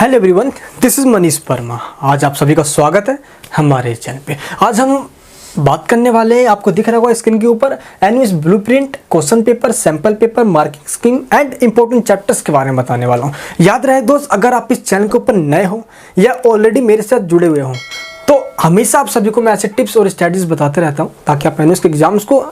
Hello everyone, this is Manish Verma. आज आप सभी का स्वागत है हमारे चैनल पे। आज हम बात करने वाले हैं, आपको दिख रहा होगा स्क्रीन के ऊपर, NUS blueprint, question paper, sample paper, marking scheme and important chapters के बारे में बताने वाला हूँ। याद रहे दोस्त, अगर आप इस चैनल के ऊपर नए हो या ऑलरेडी मेरे साथ जुड़े हुए हो तो हमेशा आप सभी को मैं ऐसे टिप्स और स्ट्रेटजीज बताते रहता हूँ ताकि आप एनयूएस के एग्जाम्स को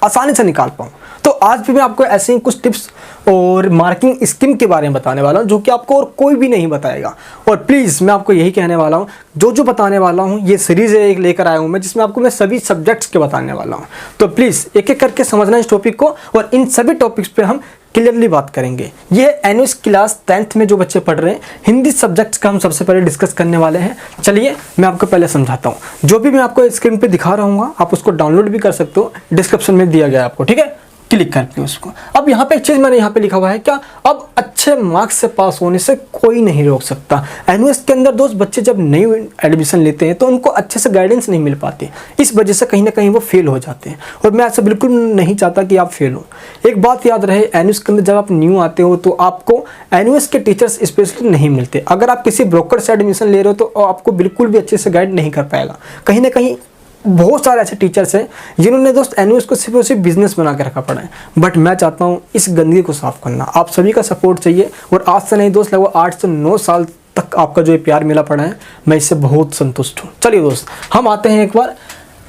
आसानी से निकाल पाऊँ। तो आज भी मैं आपको ऐसे ही कुछ टिप्स और मार्किंग स्कीम के बारे में बताने वाला हूँ जो कि आपको और कोई भी नहीं बताएगा। और प्लीज़ मैं आपको यही कहने वाला हूँ, जो बताने वाला हूँ ये सीरीज़ एक लेकर आया हूँ मैं, जिसमें आपको मैं सभी सब्जेक्ट्स के बताने वाला हूँ। तो प्लीज़ एक एक करके समझना इस टॉपिक को, और इन सभी टॉपिक्स पे हम क्लियरली बात करेंगे। ये एनयूएस क्लास 10th में जो बच्चे पढ़ रहे हैं, हिंदी सब्जेक्ट्स का हम सबसे पहले डिस्कस करने वाले हैं। चलिए मैं आपको पहले समझाता हूँ। जो भी मैं आपको स्क्रीन पे दिखा रहा हूँ आप उसको डाउनलोड भी कर सकते हो, डिस्क्रिप्शन में दिया गया है आपको, ठीक है, क्लिक करके उसको। अब यहाँ पे एक चीज़ मैंने यहाँ पे लिखा हुआ है, क्या अब अच्छे मार्क्स से पास होने से कोई नहीं रोक सकता। एनयूएस के अंदर दोस्त बच्चे जब नई एडमिशन लेते हैं तो उनको अच्छे से गाइडेंस नहीं मिल पाती, इस वजह से कहीं ना कहीं वो फेल हो जाते हैं। और मैं ऐसा बिल्कुल नहीं चाहता कि आप फेल हो। एक बात याद रहे, एनयूएस के अंदर जब आप न्यू आते हो तो आपको एनयूएस के टीचर्स स्पेशली नहीं मिलते। अगर आप किसी ब्रोकर से एडमिशन ले रहे हो तो आपको बिल्कुल भी अच्छे से गाइड नहीं कर पाएगा। कहीं ना कहीं बहुत सारे ऐसे टीचर्स हैं जिन्होंने दोस्त एनयूएस को सिर्फ और सिर्फ बिजनेस बना के रखा पड़ा है। बट मैं चाहता हूँ इस गंदगी को साफ करना, आप सभी का सपोर्ट चाहिए। और आज से नहीं दोस्त, लगभग 8 से 9 साल तक आपका जो ये प्यार मिला पड़ा है, मैं इससे बहुत संतुष्ट हूँ। चलिए दोस्त, हम आते हैं एक बार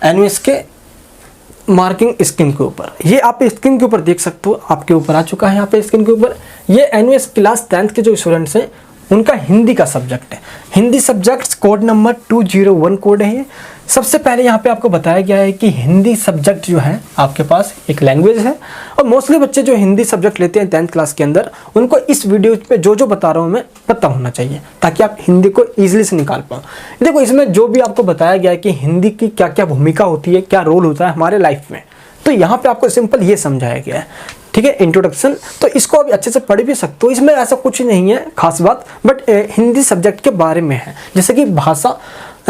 एनयूएस के मार्किंग स्कीम के ऊपर। ये आप स्क्रीन के ऊपर देख सकते हो, आपके ऊपर आ चुका है यहाँ पे स्क्रीन के ऊपर। ये एनयूएस क्लास 10th के जो स्टूडेंट्स हैं उनका हिंदी का सब्जेक्ट है। Hindi subjects code number 201 code है ये। सबसे पहले यहाँ पे आपको बताया गया है कि हिंदी सब्जेक्ट जो है आपके पास एक लैंग्वेज है, और मोस्टली बच्चे जो हिंदी सब्जेक्ट लेते हैं 10th क्लास के अंदर, उनको इस वीडियो पे जो बता रहा हूँ मैं पता होना चाहिए ताकि आप हिंदी को ईजिली से निकाल पाओ। देखो, इसमें जो भी आपको बताया गया है कि हिंदी की क्या क्या भूमिका होती है, क्या रोल होता है हमारे लाइफ में, तो यहाँ पे आपको सिंपल ये समझाया गया है, ठीक है, इंट्रोडक्शन। तो इसको आप अच्छे से पढ़ भी सकते हो, इसमें ऐसा कुछ नहीं है खास बात, बट हिंदी सब्जेक्ट के बारे में है। जैसे कि भाषा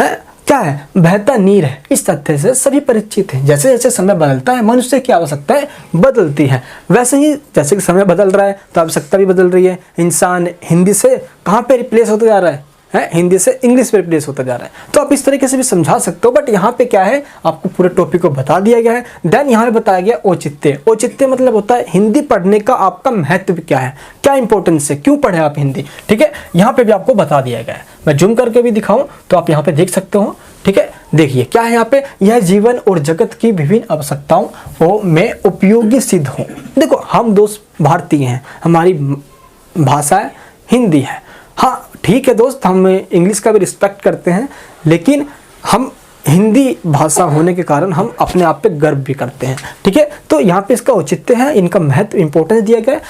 है, क्या है, बहता नीर है, इस तथ्य से सभी परिचित हैं। जैसे जैसे समय बदलता है मनुष्य की आवश्यकताएं बदलती हैं, वैसे ही जैसे कि समय बदल रहा है तो आवश्यकता भी बदल रही है। इंसान हिंदी से कहाँ पे रिप्लेस होता जा रहा है, हिंदी से इंग्लिश पे रिप्लेस होता जा रहा है। तो आप इस तरीके से भी समझा सकते हो, बट यहाँ पे क्या है, आपको पूरे टॉपिक को बता दिया गया है। देन यहाँ पे बताया गया औचित्य। औचित्य मतलब होता है हिंदी पढ़ने का आपका महत्व क्या है, क्या इंपॉर्टेंस है, क्यों पढ़े आप हिंदी, ठीक है, यहाँ पे भी आपको बता दिया गया है। मैं जूम करके भी दिखाऊं तो आप यहाँ पे देख सकते हो, ठीक है। देखिए क्या है यहाँ पे, यह जीवन और जगत की विभिन्न आवश्यकताओं में उपयोगी सिद्ध हो। देखो, हम दोस्त भारतीय हैं, हमारी भाषा हिंदी है। हाँ ठीक है दोस्त, हम इंग्लिश का भी रिस्पेक्ट करते हैं, लेकिन हम हिंदी भाषा होने के कारण हम अपने आप पे गर्व भी करते हैं, ठीक है। तो यहाँ पे इसका औचित्य है, इनका महत्व इंपॉर्टेंस दिया गया है।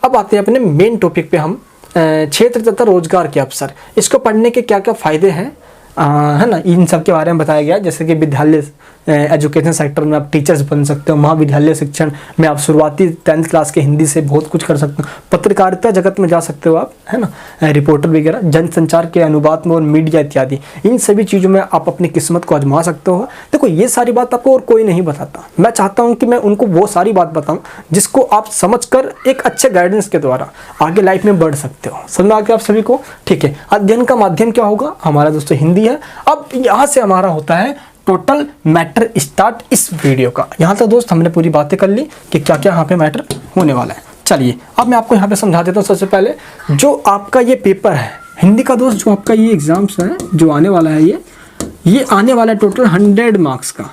अब आते हैं अपने मेन टॉपिक पे, हम क्षेत्र तथा रोजगार के अवसर, इसको पढ़ने के क्या क्या फ़ायदे हैं, है ना, इन सब के बारे में बताया गया। जैसे कि विद्यालय एजुकेशन सेक्टर में आप टीचर्स बन सकते हो, महाविद्यालय शिक्षण में आप शुरुआती 10th क्लास के हिंदी से बहुत कुछ कर सकते हो, पत्रकारिता जगत में जा सकते हो आप, है ना, रिपोर्टर वगैरह, जनसंचार के अनुवाद में और मीडिया इत्यादि, इन सभी चीज़ों में आप अपनी किस्मत को आजमा सकते हो। देखो, ये सारी बात आपको और कोई नहीं बताता। मैं चाहता हूँ कि मैं उनको वो सारी बात बताऊँ जिसको आप समझ कर एक अच्छे गाइडेंस के द्वारा आगे लाइफ में बढ़ सकते हो। समझ में आ गया आप सभी को, ठीक है। अध्ययन का माध्यम क्या होगा, हमारा दोस्तों हिंदी है। अब यहाँ से हमारा होता है टोटल मैटर स्टार्ट इस वीडियो का। यहाँ तक दोस्त हमने पूरी बातें कर ली कि क्या क्या यहाँ पे मैटर होने वाला है। चलिए अब मैं आपको यहाँ पे समझा देता हूँ। सबसे पहले जो आपका ये पेपर है हिंदी का दोस्त, जो आपका ये एग्जाम्स है जो आने वाला है, ये आने वाला है टोटल 100 मार्क्स का,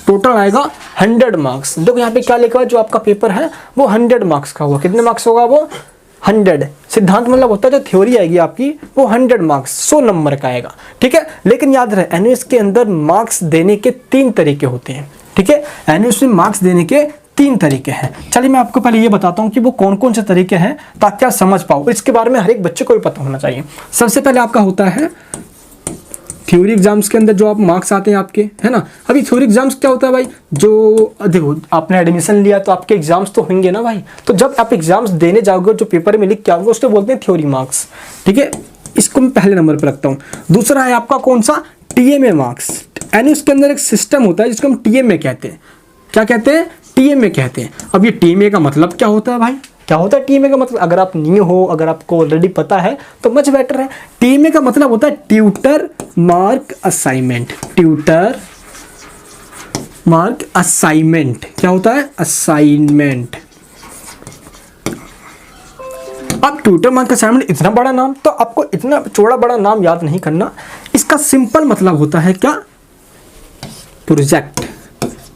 टोटल आएगा 100 मार्क्स। देखो यहाँ पे क्या लिखा है, जो आपका पेपर है वो 100 मार्क्स का होगा। कितने मार्क्स होगा वो, 100। सिद्धांत मतलब होता है जो थ्योरी आएगी आपकी वो 100 मार्क्स, 100 नंबर का आएगा, ठीक है। लेकिन याद रहे, एनयूएस के अंदर मार्क्स देने के 3 तरीके होते हैं, ठीक है। एनयूएस में मार्क्स देने के 3 तरीके हैं। चलिए मैं आपको पहले ये बताता हूँ कि वो कौन कौन से तरीके हैं ताकि आप समझ पाओ। इसके बारे में हर एक बच्चे को भी पता होना चाहिए। सबसे पहले आपका होता है थ्योरी एग्जाम्स के अंदर जो आप मार्क्स आते हैं आपके, है ना। अभी थ्योरी एग्जाम्स क्या होता है भाई, जो देखो आपने एडमिशन लिया तो आपके एग्जाम्स तो होंगे ना भाई, तो जब आप एग्जाम्स देने जाओगे जो पेपर में लिख के आओगे उसको बोलते हैं थ्योरी मार्क्स, ठीक है। इसको मैं पहले नंबर पर रखता हूँ। दूसरा है आपका कौन सा, टीएमए मार्क्स। यानी उसके अंदर एक सिस्टम होता है जिसको हम टीएमए कहते हैं। क्या कहते हैं, टीएमए कहते हैं। अब ये टीएमए का मतलब क्या होता है भाई, क्या होता है टीएमए का मतलब? अगर आप न्यू हो, अगर आपको ऑलरेडी पता है तो मच बेटर है। टीएमए का मतलब होता है tutor mark assignment. Tutor mark assignment क्या होता है? असाइनमेंट। अब ट्यूटर मार्क असाइनमेंट इतना बड़ा नाम, तो आपको इतना चौड़ा बड़ा नाम याद नहीं करना। इसका सिंपल मतलब होता है क्या? प्रोजेक्ट।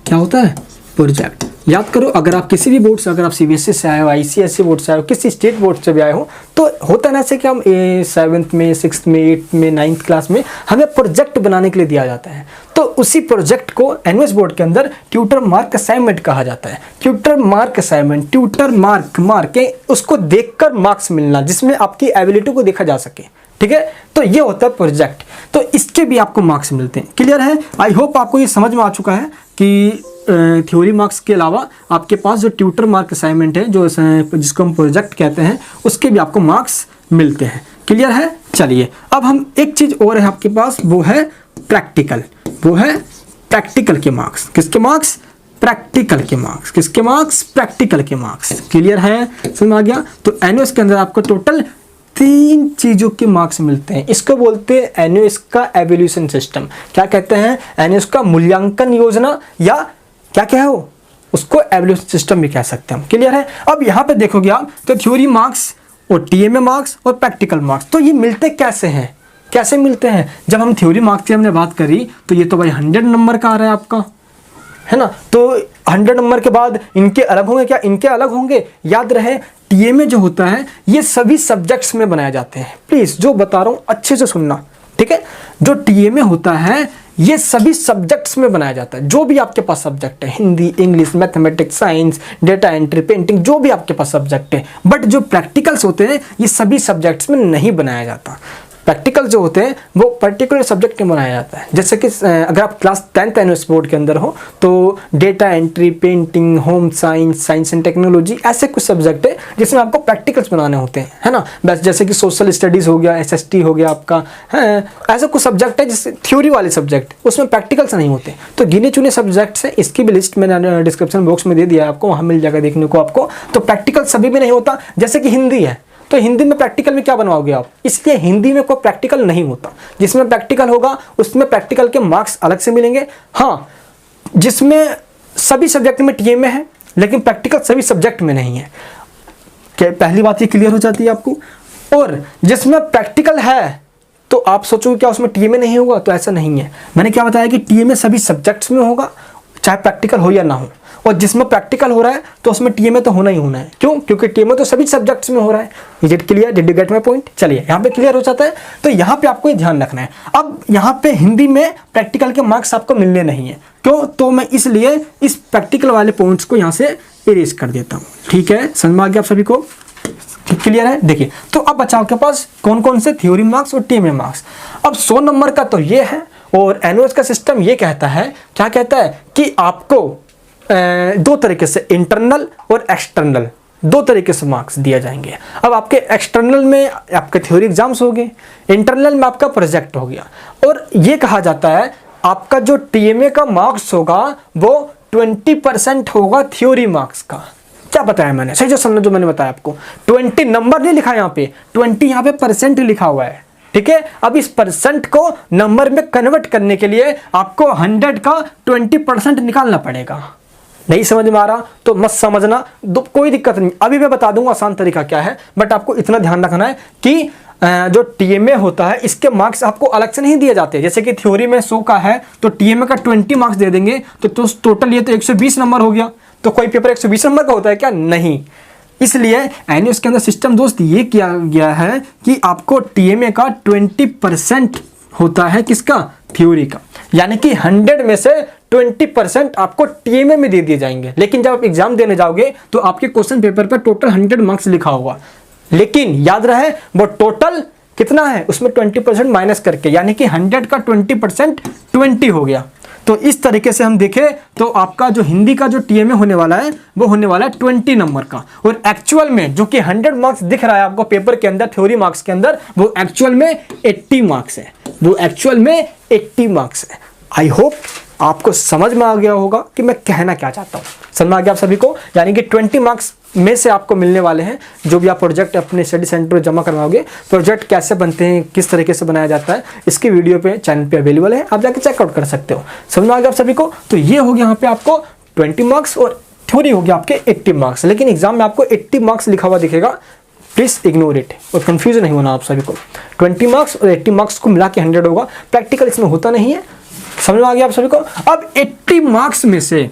क्या होता है? प्रोजेक्ट। याद करो, अगर आप किसी भी बोर्ड से, अगर आप सीबीएसई से आए हो, आईसीएसई बोर्ड से आए हो, किसी स्टेट बोर्ड से भी आए हो, तो होता है ना ऐसे कि हम 7th में, 6th में, 8th में, 9th क्लास में हमें प्रोजेक्ट बनाने के लिए दिया जाता है। तो उसी प्रोजेक्ट को एनयूएस बोर्ड के अंदर ट्यूटर मार्क असाइनमेंट कहा जाता है। Tutor mark assignment, tutor mark उसको देखकर मार्क्स मिलना, जिसमें आपकी एबिलिटी को देखा जा सके। ठीक है, तो ये होता है प्रोजेक्ट। तो इसके भी आपको मार्क्स मिलते हैं। क्लियर है? आई होप आपको ये समझ में आ चुका है कि थ्योरी मार्क्स के अलावा आपके पास जो ट्यूटर मार्क असाइनमेंट है, जो जिसको हम प्रोजेक्ट कहते हैं, उसके भी आपको मार्क्स मिलते हैं। क्लियर है? चलिए, अब हम एक चीज़ और है आपके पास, वो है प्रैक्टिकल। वो है प्रैक्टिकल के मार्क्स। किसके मार्क्स? प्रैक्टिकल के मार्क्स। किसके मार्क्स? प्रैक्टिकल के मार्क्स। क्लियर है? समझ में आ गया? तो एनयूएस के अंदर आपको टोटल 3 चीज़ों के मार्क्स मिलते हैं। इसको बोलते हैं एनयूएस का एवोल्यूशन सिस्टम। क्या कहते हैं? एनयूएस का मूल्यांकन योजना, या क्या है वो, उसको एवोल्यूशन सिस्टम भी कह सकते हैं हम। क्लियर है? अब यहाँ पे देखोगे आप तो थ्योरी मार्क्स और टीएमए मार्क्स और प्रैक्टिकल मार्क्स, तो ये मिलते कैसे हैं? कैसे मिलते हैं? जब हम थ्योरी मार्क्स की हमने बात करी तो ये तो भाई 100 नंबर का आ रहा है आपका, है ना? तो 100 नंबर के बाद इनके अलग होंगे क्या? इनके अलग होंगे। याद रहे, टीएमए जो होता है ये सभी सब्जेक्ट्स में बनाए जाते हैं। प्लीज जो बता रहा हूँ अच्छे से सुनना, ठीक है? जो टीएमए होता है ये सभी सब्जेक्ट्स में बनाया जाता है। जो भी आपके पास सब्जेक्ट है, Hindi, English, mathematics, science, data entry, painting, जो भी आपके पास सब्जेक्ट है। बट जो प्रैक्टिकल्स होते हैं ये सभी सब्जेक्ट्स में नहीं बनाया जाता। प्रैक्टिकल जो होते हैं वो पर्टिकुलर सब्जेक्ट में बनाया जाता है। जैसे कि अगर आप क्लास 10th एनयूएस बोर्ड के अंदर हो तो data entry, painting, home science, science and technology, ऐसे कुछ सब्जेक्ट है जिसमें आपको प्रैक्टिकल्स बनाने होते हैं, है ना? बस जैसे कि सोशल स्टडीज़ हो गया, एसएसटी हो गया आपका, है ऐसे कुछ सब्जेक्ट है जिससे थ्योरी वाले सब्जेक्ट, उसमें प्रैक्टिकल्स नहीं होते। तो गिने चुने सब्जेक्ट्स हैं, इसकी भी लिस्ट मैंने डिस्क्रिप्शन बॉक्स में दे दिया है आपको, वहाँ मिल जाएगा देखने को आपको। तो प्रैक्टिकल सभी में नहीं होता। जैसे कि हिंदी है तो हिंदी में प्रैक्टिकल में क्या बनवाओगे आप? इसलिए हिंदी में कोई प्रैक्टिकल नहीं होता। जिसमें प्रैक्टिकल होगा उसमें प्रैक्टिकल के मार्क्स अलग से मिलेंगे। हाँ, जिसमें सभी सब्जेक्ट में टीएमए है लेकिन प्रैक्टिकल सभी सब्जेक्ट में नहीं है। क्या पहली बात ये क्लियर हो जाती है आपको? और जिसमें प्रैक्टिकल है तो आप सोचोगे क्या उसमें टीएमए नहीं होगा? तो ऐसा नहीं है। मैंने क्या बताया कि टीएमए सभी सब्जेक्ट्स में होगा, चाहे प्रैक्टिकल हो या ना हो। और जिसमें प्रैक्टिकल हो रहा है तो उसमें टीएमए तो होना ही होना है। क्यों? क्योंकि टीएमए तो सभी सब्जेक्ट्स में हो रहा है। Is it clear? Did you get my point? चलिए, यहाँ पे क्लियर हो जाता है। तो यहाँ पे आपको ये ध्यान रखना है। अब यहाँ पे हिंदी में प्रैक्टिकल के मार्क्स आपको मिलने नहीं है। क्यों? तो मैं इसलिए इस प्रैक्टिकल वाले पॉइंट्स को यहाँ से इरेज कर देता हूँ। ठीक है, समझ में आ गया आप सभी को? क्लियर है? देखिए, तो अब बचा आपके पास कौन कौन से थ्योरी मार्क्स और टीएमए मार्क्स। अब 100 नंबर का तो ये है, और एनयूएस का सिस्टम ये कहता है, क्या कहता है कि आपको 2 तरीके से, इंटरनल और एक्सटर्नल, 2 तरीके से मार्क्स दिए जाएंगे। अब आपके एक्सटर्नल में आपके थ्योरी एग्जाम्स हो गए, इंटरनल में आपका प्रोजेक्ट हो गया। और ये कहा जाता है आपका जो टीएमए का मार्क्स होगा वो 20% होगा थ्योरी मार्क्स का। क्या बताया मैंने? सही जो समझो, जो मैंने बताया आपको, 20 नंबर नहीं लिखा यहाँ पे, 20 यहाँ पे परसेंट लिखा हुआ है। ठीक है, अब इस परसेंट को नंबर में कन्वर्ट करने के लिए आपको 100 का 20% निकालना पड़ेगा। नहीं समझ में आ रहा तो मत समझना, कोई दिक्कत नहीं, अभी मैं बता दूंगा आसान तरीका क्या है। बट आपको इतना ध्यान रखना है कि जो टीएमए होता है इसके मार्क्स आपको अलग से नहीं दिए जाते। जैसे कि थ्योरी में 100 का है तो टीएमए का 20 मार्क्स दे देंगे तो टोटल ये तो 120 नंबर हो गया। तो कोई पेपर 120 नंबर का होता है क्या? नहीं। इसलिए एनयूएस के अंदर सिस्टम दोस्त ये किया गया है कि आपको टीएमए का 20% होता है, किसका? थ्योरी का। यानी कि 100 में से 20% आपको टीएमए में दे दिए जाएंगे। लेकिन जब आप एग्जाम देने जाओगे तो आपके क्वेश्चन पेपर पर टोटल 100 मार्क्स लिखा होगा, लेकिन याद रहे वो टोटल कितना है उसमें 20% माइनस करके, यानी कि 100 का 20% 20 हो गया। तो इस तरीके से हम देखें तो आपका जो हिंदी का जो टीएमए होने वाला है वो होने वाला है 20 नंबर का। और एक्चुअल में जो कि 100 मार्क्स दिख रहा है आपको पेपर के अंदर, थ्योरी मार्क्स के अंदर, वो एक्चुअल में 80 मार्क्स है। वो एक्चुअल में 80 मार्क्स है। आई होप आपको समझ में आ गया होगा कि मैं कहना क्या चाहता हूँ। समझ में आ गया आप सभी को? यानी कि 20 मार्क्स में से आपको मिलने वाले हैं जो भी आप प्रोजेक्ट अपने स्टडी सेंटर में जमा करवाओगे। प्रोजेक्ट कैसे बनते हैं, किस तरीके से बनाया जाता है, इसकी वीडियो पे चैनल पे अवेलेबल है, आप जाके चेकआउट कर सकते हो। समझ में आ गया आप सभी को? तो ये हो गया यहाँ पे आपको 20 मार्क्स और थ्योरी हो गया आपके 80 मार्क्स। लेकिन एग्जाम में आपको 80 मार्क्स लिखा हुआ दिखेगा, प्लीज इग्नोर इट और कंफ्यूजन नहीं होना आप सभी को। 20 मार्क्स और 80 मार्क्स को मिला के 100 होगा। प्रैक्टिकल इसमें होता नहीं है। समझ में आ गया आप सभी को? अब 80 मार्क्स में से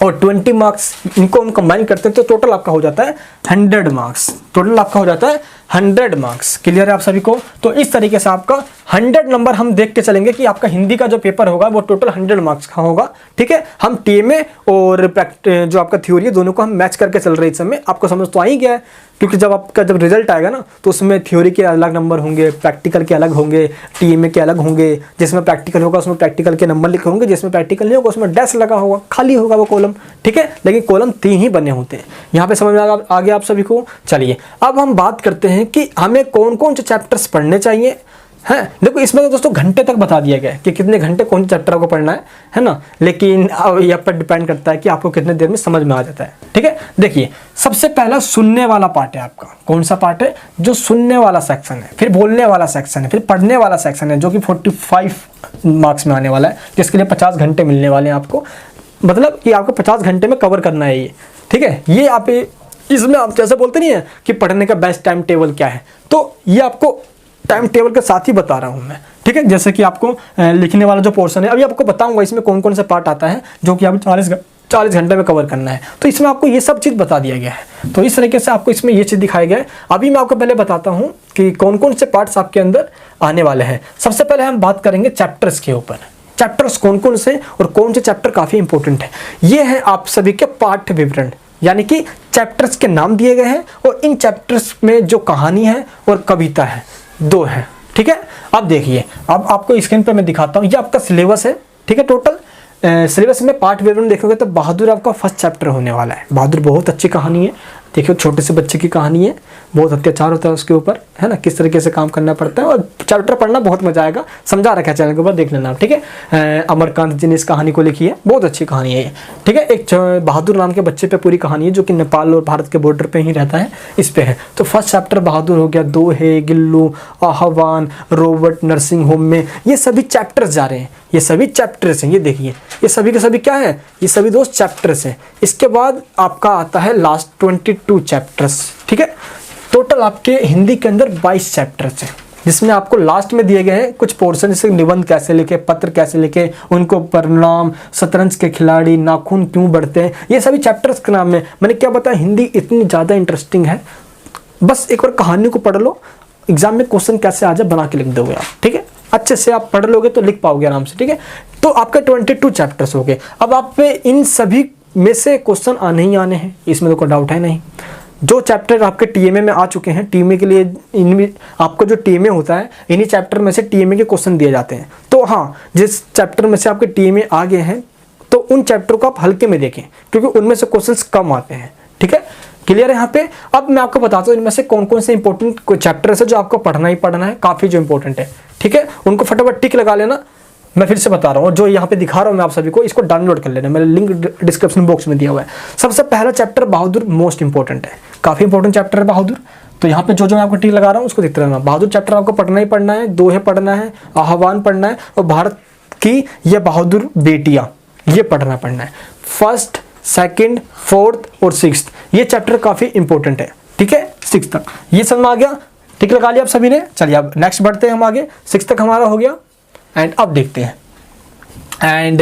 और 20 मार्क्स इनको हम कंबाइन करते हैं तो टोटल आपका हो जाता है 100 मार्क्स। टोटल आपका हो जाता है 100 मार्क्स। क्लियर है आप सभी को? तो इस तरीके से आपका 100 नंबर हम देख के चलेंगे कि आपका हिंदी का जो पेपर होगा वो टोटल 100 मार्क्स का होगा। ठीक है, हम टीएमए और जो आपका थ्योरी है दोनों को हम मैच करके चल रहे हैं इस समय। आपको समझ तो आ ही गया है, क्योंकि जब रिजल्ट आएगा ना तो उसमें थ्योरी के अलग नंबर होंगे, प्रैक्टिकल के अलग होंगे, टीएमए के अलग होंगे। जिसमें प्रैक्टिकल होगा उसमें प्रैक्टिकल के नंबर लिखे होंगे, जिसमें प्रैक्टिकल नहीं होगा उसमें डैश लगा होगा, खाली होगा वो कॉलम। ठीक है, लेकिन कॉलम 3 ही बने होते हैं। यहाँ पे समझ में आ गया आप सभी को? चलिए अब हम बात करते हैं कि हमें कौन कौन से चैप्टर्स पढ़ने चाहिए। है देखो, इसमें तो दोस्तों घंटे तक बता दिया गया है कि कितने घंटे कौन से चैप्टर को पढ़ना है ना। लेकिन अब ये पर डिपेंड करता है कि आपको कितने देर में समझ में आ जाता है। ठीक है, देखिए सबसे पहला सुनने वाला पार्ट है आपका। कौन सा पार्ट है? जो सुनने वाला सेक्शन है, फिर बोलने वाला सेक्शन है, फिर पढ़ने वाला सेक्शन है, जो कि 45 मार्क्स में आने वाला है, जिसके लिए 50 घंटे मिलने वाले हैं आपको। मतलब कि आपको 50 घंटे में कवर करना है ये। ठीक है, ये आप इसमें आप जैसे बोलते नहीं है कि पढ़ने का बेस्ट टाइम टेबल क्या है, तो ये आपको टाइम टेबल के साथ ही बता रहा हूं मैं। ठीक है, जैसे कि आपको लिखने वाला जो पोर्शन है, अभी आपको बताऊंगा इसमें कौन कौन से पार्ट आता है जो कि आपको 40 घंटे में कवर करना है। तो इसमें आपको ये सब चीज़ बता दिया गया है। तो इस तरीके से आपको इसमें ये चीज़ दिखाया गया है। अभी मैं आपको पहले बताता हूँ कि कौन कौन से पार्ट्स आपके अंदर आने वाले हैं। सबसे पहले हम बात करेंगे चैप्टर्स के ऊपर। चैप्टर्स कौन कौन से और कौन से चैप्टर काफ़ी इंपॉर्टेंट है, ये है आप सभी के पाठ्य विवरण। यानी कि चैप्टर्स के नाम दिए गए हैं और इन चैप्टर्स में जो कहानी है और कविता है, 2 है। ठीक है, अब देखिए, अब आपको स्क्रीन पे मैं दिखाता हूँ, ये आपका सिलेबस है। ठीक है, टोटल सिलेबस में पार्ट विवरण देखोगे तो बहादुर आपका फर्स्ट चैप्टर होने वाला है। बहादुर बहुत अच्छी कहानी है। देखिए, छोटे से बच्चे की कहानी है, बहुत अत्याचार होता है उसके ऊपर, है ना, किस तरीके से काम करना पड़ता है। और चैप्टर पढ़ना बहुत मजा आएगा, समझा रखा है चैनल के ऊपर, देख लेना आप। ठीक है, अमरकांत जी ने इस कहानी को लिखी है, बहुत अच्छी कहानी है ये। ठीक है, एक बहादुर नाम के बच्चे पे पूरी कहानी है जो कि नेपाल और भारत के बॉर्डर पे ही रहता है, इस पे है। तो फर्स्ट चैप्टर बहादुर हो गया, 2 है गिल्लू, आह्वान, रोबोट, नर्सिंग होम में, ये सभी चैप्टर्स जा रहे हैं। ये सभी चैप्टर्स हैं, ये देखिए, ये सभी के सभी क्या है, ये सभी दोस्त चैप्टर्स हैं। इसके बाद आपका आता है लास्ट 22 चैप्टर्स। ठीक है, टोटल आपके हिंदी के अंदर 22 चैप्टर्स हैं, जिसमें आपको लास्ट में दिए गए हैं कुछ पोर्शन, जैसे निबंध कैसे लिखे, पत्र कैसे लिखे, उनको परिणाम, शतरंज के खिलाड़ी, नाखून क्यों बढ़ते हैं, ये सभी चैप्टर्स के नाम में। मैंने क्या बताया, हिंदी इतनी ज़्यादा इंटरेस्टिंग है, बस एक बार कहानी को पढ़ लो, एग्जाम में क्वेश्चन कैसे आ जाए बना के लिख दोगे आप। ठीक है, अच्छे से आप पढ़ लोगे तो लिख पाओगे आराम से। ठीक है, तो आपके 22 चैप्टर्स हो गए। अब आप पे इन सभी में से क्वेश्चन आने ही आने हैं, इसमें तो कोई डाउट है नहीं। जो चैप्टर आपके टीएमए में आ चुके हैं, टीएमए के लिए इनमें आपको जो टीएमए होता है, इन्हीं चैप्टर में से टीएमए के क्वेश्चन दिए जाते हैं। तो हाँ, जिस चैप्टर में से आपके टीएमए आ गए हैं तो उन चैप्टर को आप हल्के में देखें, क्योंकि उनमें से क्वेश्चंस कम आते हैं। ठीक है, क्लियर है यहाँ पे? अब मैं आपको बताता हूँ इनमें से कौन कौन से इंपॉर्टेंट चैप्टर्स है जो आपको पढ़ना ही पढ़ना है, काफ़ी जो इंपॉर्टेंट है। ठीक है, उनको फटाफट टिक लगा लेना। मैं फिर से बता रहा हूँ, जो यहाँ पे दिखा रहा हूँ मैं आप सभी को, इसको डाउनलोड कर लेना, मेरा लिंक डिस्क्रिप्शन बॉक्स में दिया हुआ है। सबसे पहला चैप्टर बहादुर मोस्ट इंपॉर्टेंट है, काफ़ी इंपॉर्टेंट चैप्टर है बहादुर। तो यहाँ पे जो मैं आपको टिक लगा रहा हूँ उसको देखते रहना। बहादुर चैप्टर आपको पढ़ना ही पढ़ना है, 2 है पढ़ना है, आह्वान पढ़ना है, और भारत की ये बहादुर बेटियाँ, ये पढ़ना है। फर्स्ट, सेकंड, फोर्थ और 6th, ये चैप्टर काफ़ी इंपॉर्टेंट है। ठीक है, 6th तक ये समझ में आ गया, टिक लगा लिया आप सभी ने। चलिए अब नेक्स्ट बढ़ते हैं हम आगे, 6th तक हमारा हो गया। एंड अब देखते हैं, एंड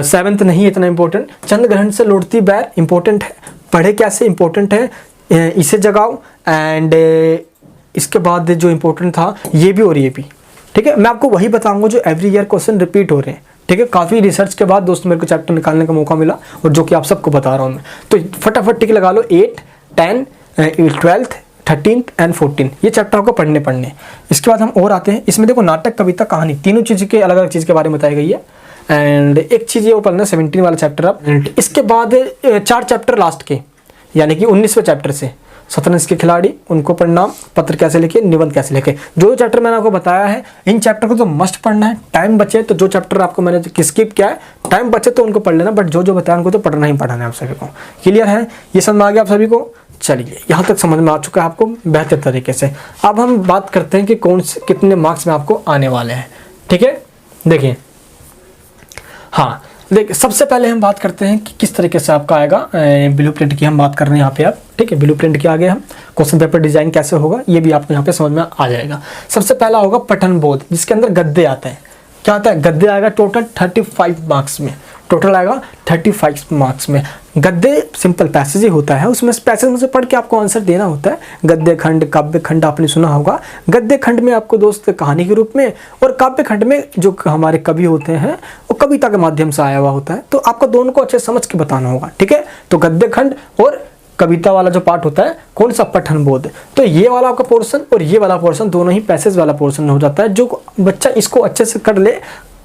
7th नहीं इतना इंपॉर्टेंट, चंद्र ग्रहण से लौटती बैर इंपॉर्टेंट है, पढ़े कैसे इंपॉर्टेंट है, इसे जगाओ। एंड इसके बाद जो इंपॉर्टेंट था ये भी और ये भी। ठीक है, मैं आपको वही बताऊंगा जो एवरी ईयर क्वेश्चन रिपीट हो रहे हैं। ठीक है, काफ़ी रिसर्च के बाद दोस्तों मेरे को चैप्टर निकालने का मौका मिला, और जो कि आप सबको बता रहा हूँ मैं। तो फटाफट टिक लगा लो, 8, 10, 12th, 13th एंड 14, ये चैप्टर आपको पढ़ने। इसके बाद हम और आते हैं, इसमें देखो नाटक, कविता, कहानी, तीनों चीज़ के अलग अलग चीज़ के बारे में बताई गई है। एंड एक चीज़ ये वो पढ़ना 17 वाला चैप्टर अब। इसके बाद 4 चैप्टर लास्ट के, यानी कि 19वें चैप्टर से शतरंज के खिलाड़ी, उनको प्रणाम, पत्र कैसे लिखे, निबंध कैसे लिखे, जो चैप्टर मैंने आपको बताया है इन चैप्टर को तो मस्ट पढ़ना है। टाइम बचे तो जो चैप्टर आपको मैंने स्किप किया है, टाइम बचे तो उनको पढ़ लेना, बट जो बताया उनको तो पढ़ना ही पढ़ना है आप सभी को। क्लियर है, ये समझ में आ गया आप सभी को? चलिए, यहाँ तक समझ में आ चुका है आपको बेहतर तरीके से। अब हम बात करते हैं कि कौन से कितने मार्क्स में आपको आने वाले हैं। ठीक है, देखिए, हाँ देखिए, सबसे पहले हम बात करते हैं कि किस तरीके से आपका आएगा। ब्लूप्रिंट की हम बात कर रहे हैं यहाँ पे आप। ठीक है, ब्लूप्रिंट के आगे हम क्वेश्चन पेपर डिजाइन कैसे होगा ये भी आपको यहाँ पे समझ में आ जाएगा। सबसे पहला होगा पठन बोध, जिसके अंदर गद्दे आते हैं। क्या आता है? गद्दे आएगा टोटल 35 मार्क्स में। टोटल आएगा 35 मार्क्स में। गद्दे सिंपल पैसेज ही होता है, उसमें पैसेज में से पढ़ के आपको आंसर देना होता है। गद्दे खंड, काव्य खंड आपने सुना होगा। गद्दे खंड में आपको दोस्त कहानी के रूप में, और काव्य खंड में जो हमारे कवि होते हैं वो कविता के माध्यम से आया हुआ होता है। तो आपको दोनों को अच्छे समझ के बताना होगा। ठीक है, तो गद्दे खंड और कविता वाला जो पार्ट होता है, कौन सा? पठन बोध। तो ये वाला आपका पोर्शन और ये वाला पोर्शन दोनों ही पैसेज वाला पोर्शन हो जाता है। जो बच्चा इसको अच्छे से कर ले,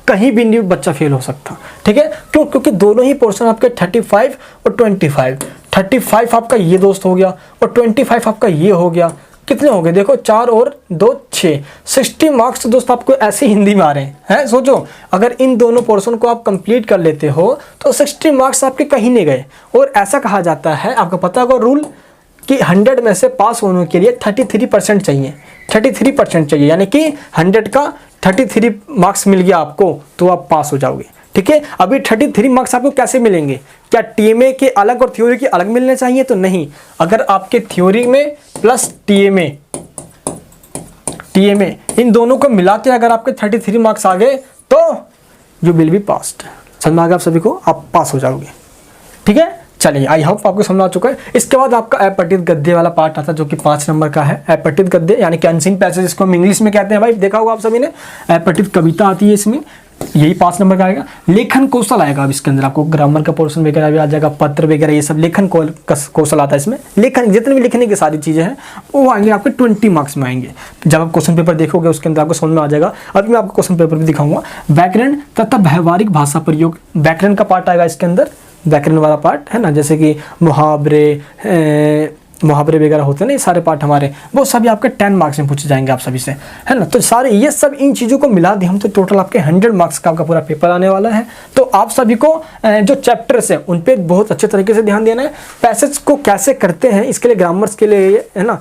कहीं भी नहीं बच्चा फेल हो सकता। ठीक है, क्यों? क्योंकि दोनों ही पोर्शन आपके 35 और 25, 35 आपका ये दोस्त हो गया और 25 आपका ये हो गया। कितने हो गए? देखो, 4 और 2 6, 60 मार्क्स दोस्त आपको ऐसे हिंदी में आ रहे हैं। सोचो, अगर इन दोनों पोर्शन को आप कंप्लीट कर लेते हो तो 60 मार्क्स आपके कहीं नहीं गए। और ऐसा कहा जाता है, आपको पता होगा रूल, कि 100 में से पास होने के लिए 33% चाहिए। 33% चाहिए, यानी कि 100 का 33 मार्क्स मिल गया आपको तो आप पास हो जाओगे। ठीक है, अभी 33 मार्क्स आपको कैसे मिलेंगे? क्या टीएमए के अलग और थ्योरी के अलग मिलने चाहिए? तो नहीं, अगर आपके थ्योरी में प्लस टीएमए इन दोनों को मिला के अगर आपके 33 मार्क्स आ गए तो यू विल बी पास्ड। समझ में आ गया आप सभी को? आप पास हो जाओगे। ठीक है, चलिए, आई होप आपको समझ आ चुका है। इसके बाद आपका अपठित गद्य वाला पार्ट आता है, जो कि 5 नंबर का है। अपठित गद्य यानी कि अनसीन पैसेज, इसको हम इंग्लिश में कहते हैं भाई, देखा होगा आप सभी ने। अपठित कविता आती है इसमें, यही 5 नंबर का आएगा। लेखन कौशल आएगा अब इसके अंदर, आपको ग्रामर का पोर्शन वगैरह भी आ जाएगा, पत्र वगैरह, ये सब लेखन कौशल आता है इसमें। लेखन, जितने भी लिखने की सारी चीजें हैं वो आएंगे आपके 20 मार्क्स में आएंगे। जब आप क्वेश्चन पेपर देखोगे उसके अंदर आपको समझ में आ जाएगा। अभी मैं आपको क्वेश्चन पेपर भी दिखाऊंगा। व्याकरण तथा व्यवहारिक भाषा प्रयोग, व्याकरण का पार्ट आएगा इसके अंदर, व्याकरण वाला पार्ट है ना, जैसे कि मुहावरे वगैरह होते हैं ना, ये सारे पार्ट हमारे, वो सभी आपके 10 मार्क्स में पूछे जाएंगे आप सभी से, है ना। तो सारे ये सब इन चीज़ों को मिला दी हम तो टोटल आपके 100 मार्क्स का आपका पूरा पेपर आने वाला है। तो आप सभी को जो चैप्टर्स है उन पे बहुत अच्छे तरीके से ध्यान देना है। पैसेज को कैसे करते हैं इसके लिए, ग्रामर्स के लिए, है ना,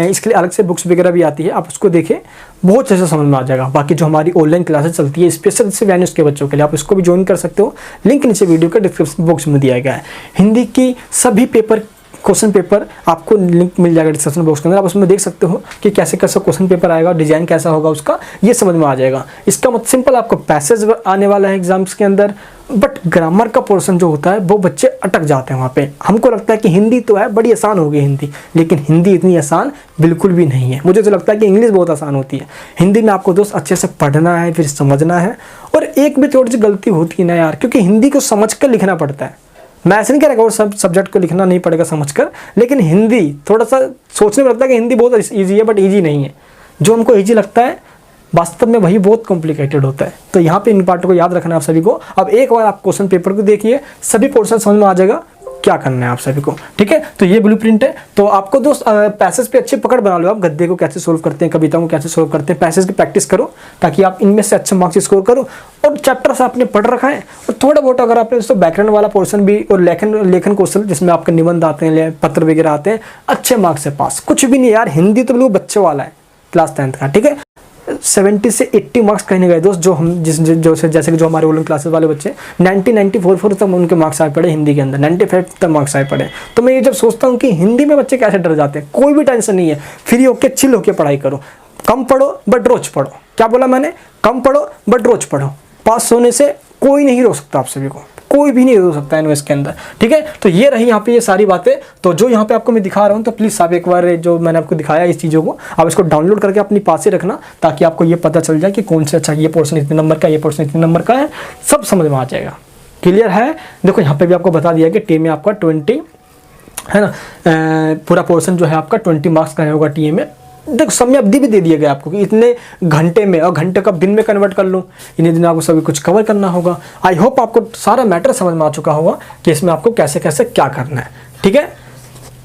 इसके लिए अलग से बुक्स वगैरह भी आती है, आप उसको देखें, बहुत अच्छे से समझ में आ जाएगा। बाकी जो हमारी ऑनलाइन क्लासेस चलती है स्पेशल से वेन्यूज के बच्चों के लिए, आप इसको भी ज्वाइन कर सकते हो, लिंक नीचे वीडियो के डिस्क्रिप्शन बॉक्स में दिया गया है। हिंदी की सभी पेपर, क्वेश्चन पेपर आपको लिंक मिल जाएगा डिस्क्रिप्शन बॉक्स के अंदर, आप उसमें देख सकते हो कि कैसे कैसे क्वेश्चन पेपर आएगा, डिजाइन कैसा होगा उसका, ये समझ में आ जाएगा। इसका मतलब सिंपल, आपको पैसेज आने वाला है एग्जाम्स के अंदर, बट ग्रामर का पोर्शन जो होता है वो बच्चे अटक जाते हैं वहाँ पे। हमको लगता है कि हिंदी तो है, बड़ी आसान होगी हिंदी, लेकिन हिंदी इतनी आसान बिल्कुल भी नहीं है। मुझे तो लगता है कि इंग्लिश बहुत आसान होती है। हिंदी में आपको दोस्त अच्छे से पढ़ना है, फिर समझना है, और एक भी थोड़ी सी गलती होती है ना यार, क्योंकि हिंदी को समझ कर लिखना पड़ता है। मैं ऐसे नहीं कह रहा और सब सब्जेक्ट को लिखना नहीं पड़ेगा समझकर, लेकिन हिंदी थोड़ा सा सोचने में लगता है कि हिंदी बहुत इजी है, बट इजी नहीं है। जो हमको इजी लगता है वास्तव में वही बहुत कॉम्प्लिकेटेड होता है। तो यहाँ पे इन पार्टों को याद रखना है आप सभी को। अब एक बार आप क्वेश्चन पेपर को देखिए, सभी पोर्शन समझ में आ जाएगा क्या करना है आप सभी को, ठीक है। तो ये ब्लूप्रिंट है। तो आपको दोस्त पैसेज पे अच्छी पकड़ बना लो, आप गद्य को कैसे सोल्व करते हैं, कविताओं को कैसे सोल्व करते हैं, पैसेज की प्रैक्टिस करो ताकि आप इनमें से अच्छे मार्क्स स्कोर करो। और चैप्टर से आपने पढ़ रखा है, और थोड़ा बहुत अगर आपने दोस्तों व्याकरण वाला पोर्शन भी और लेखन कौशल जिसमें आपके निबंध आते हैं, पत्र वगैरह आते हैं, अच्छे मार्क्स से पास। कुछ भी नहीं यार, हिंदी तो बिल्कुल बच्चे वाला है क्लास 10th का, ठीक है। 70 से 80 मार्क्स कहीं नहीं गए दोस्त। जो हम जैसे कि जो हमारे ऑनलाइन क्लासेस वाले बच्चे 94 तक उनके मार्क्स आए पड़े हिंदी के अंदर, 95 तक मार्क्स आए पड़े। तो मैं ये जब सोचता हूँ कि हिंदी में बच्चे कैसे डर जाते हैं, कोई भी टेंशन नहीं है, फ्री होके चिल होके पढ़ाई करो, कम पढ़ो बट रोज पढ़ो। क्या बोला मैंने? कम पढ़ो बट रोज पढ़ो। पास होने से कोई नहीं रोक सकता आप सभी को, कोई भी नहीं रोक सकता है इनवेस्ट के अंदर, ठीक है। तो ये रही यहाँ पे ये सारी बातें। तो जो यहाँ पे आपको मैं दिखा रहा हूँ, तो प्लीज़ आप एक बार जो मैंने आपको दिखाया इस चीज़ों को आप इसको डाउनलोड करके अपनी पास ही रखना, ताकि आपको ये पता चल जाए कि कौन से अच्छा ये पोर्शन इतने नंबर का, ये पोर्शन इतने नंबर का है, सब समझ में आ जाएगा। क्लियर है? देखो यहाँ पे भी आपको बता दिया कि टी में आपका 20 है ना, पूरा पोर्शन जो है आपका 20 मार्क्स का होगा टी में। देखो समय अवधि भी दे दिया गया आपको कि इतने घंटे में, और घंटे कब दिन में कन्वर्ट कर लूँ, इन्हीं दिन आपको सभी कुछ कवर करना होगा। आई होप आपको सारा मैटर समझ में आ चुका होगा कि इसमें आपको कैसे कैसे क्या करना है, ठीक है।